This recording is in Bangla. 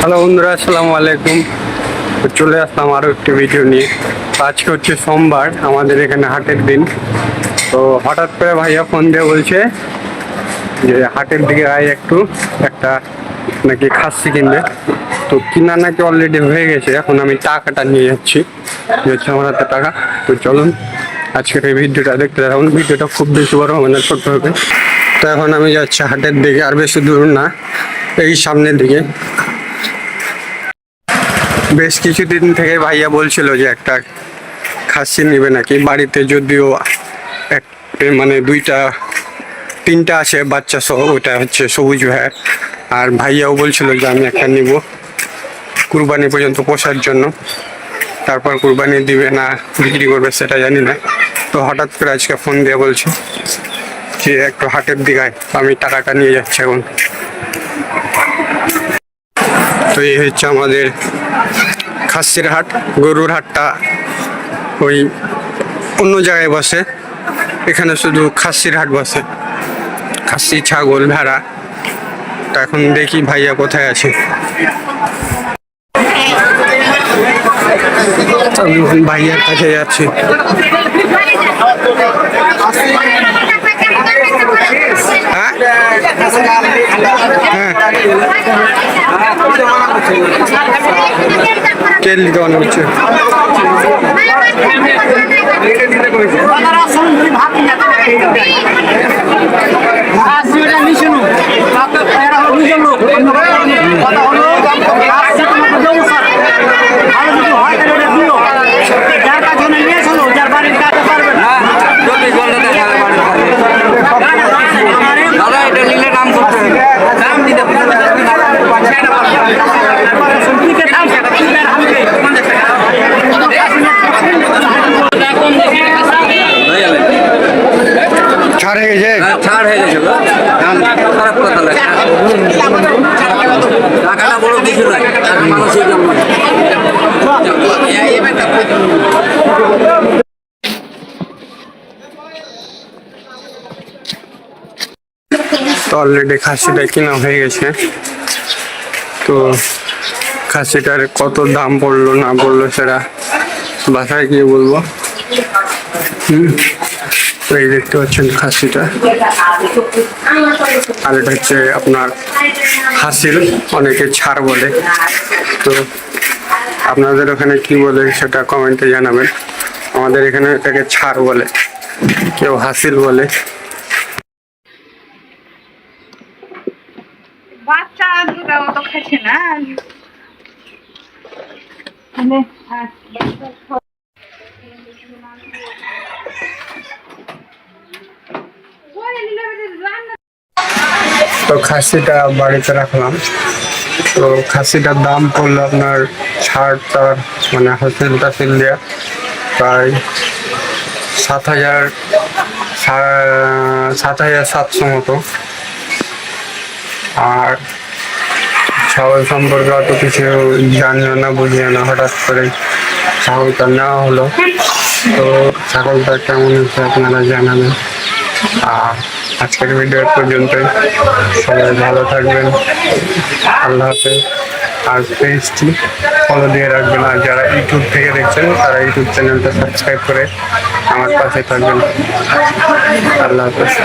হ্যালো বন্ধুরা, আসসালামু আলাইকুম। চলে আসলাম আরও একটি ভিডিও নিয়ে। আজকে হচ্ছে সোমবার, আমাদের এখানে হাটের দিন। তো হঠাৎ করে ভাইয়া ফোন দিয়ে বলছে যে হাটের দিকে আয় একটু, একটা নাকি খাসি কিনবে। তো কিনা নাকি অলরেডি হয়ে গেছে, এখন আমি টাকাটা নিয়ে যাচ্ছি। হচ্ছে আমার হাতে টাকা। তো চলুন আজকের এই ভিডিওটা দেখতে থাকুন। ভিডিওটা খুব বেশি বড় হবে না, ছোট্ট হবে। তো এখন আমি যাচ্ছি হাটের দিকে, আর বেশি দূর না, এই সামনের দিকে। বেশ কিছুদিন থেকে ভাইয়া বলছিল যে একটা খাসি নেবে নাকি বাড়িতে, যদিও এক মানে তিনটা আছে বাচ্চা সহ। ওটা হচ্ছে সবুজ ভাইয়ের। আর ভাইয়াও বলছিল যে আমি একটা নিব কুরবানি পর্যন্ত পোষার জন্য, তারপর কুরবানি দিবে না বিক্রি করবে সেটা জানি না। তো হঠাৎ করে আজকে ফোন দিয়ে বলছে যে একটু হাটের দিকে, আমি টাকাটা নিয়ে যাচ্ছি এখন। তো এই হচ্ছে আমাদের খাসির হাট। গরুর হাটটা ওই অন্য জায়গায় বসে, এখানে শুধু খাসির হাট বসে, খাসি, ছাগল, ভেড়া। তা এখন দেখি ভাইয়া কোথায় আছে। আমি ভাইয়ার কাছে যাচ্ছি। হ্যাঁ তেল দিতে মনে হচ্ছে। ছাড় হয়ে গেছে, ছাড় হয়ে গেছে, খারাপ কথা লাগে। টাকাটা বড় কিছু নয়, মানুষের জন্য। তো অলরেডি খাসিটা কেনা হয়ে গেছে। তো খাসিটার কত দাম পড়লো না পড়লো সেটা বাসায় গিয়ে বলবো। তো এই দেখতে পাচ্ছেন খাসিটা, আর এটা হচ্ছে আপনার হাসিল, অনেকে ছাড় বলে। তো আপনাদের ওখানে কি বলে সেটা কমেন্টে জানাবেন। আমাদের এখানে এটাকে ছাড় বলে, কেউ হাসিল বলে। বাচ্চা দুটা অত খাচ্ছে না। তো খাসিটা বাড়িতে রাখলাম। তো খাসিটার দাম পড়লো আপনার ছাড় টার মানে হাসিল টাসিল দেওয়া প্রায় 7,700 মতো। আর ছাগল সম্পর্কে অত কিছু জানিও না, বুঝিও না, হঠাৎ করে ছাগলটা নেওয়া হলো। তো ছাগলটা কেমন হচ্ছে আপনারা জানাবেন। আর আজকের ভিডিও পর্যন্তই। সবাই ভালো থাকবেন, আল্লাহ হাফেজ। আর পেজটি ফলো দিয়ে রাখবেন, আর যারা ইউটিউব থেকে দেখছেন তারা ইউটিউব চ্যানেলটা সাবস্ক্রাইব করে আমার পাশে থাকবেন। আল্লাহ হাফেজ।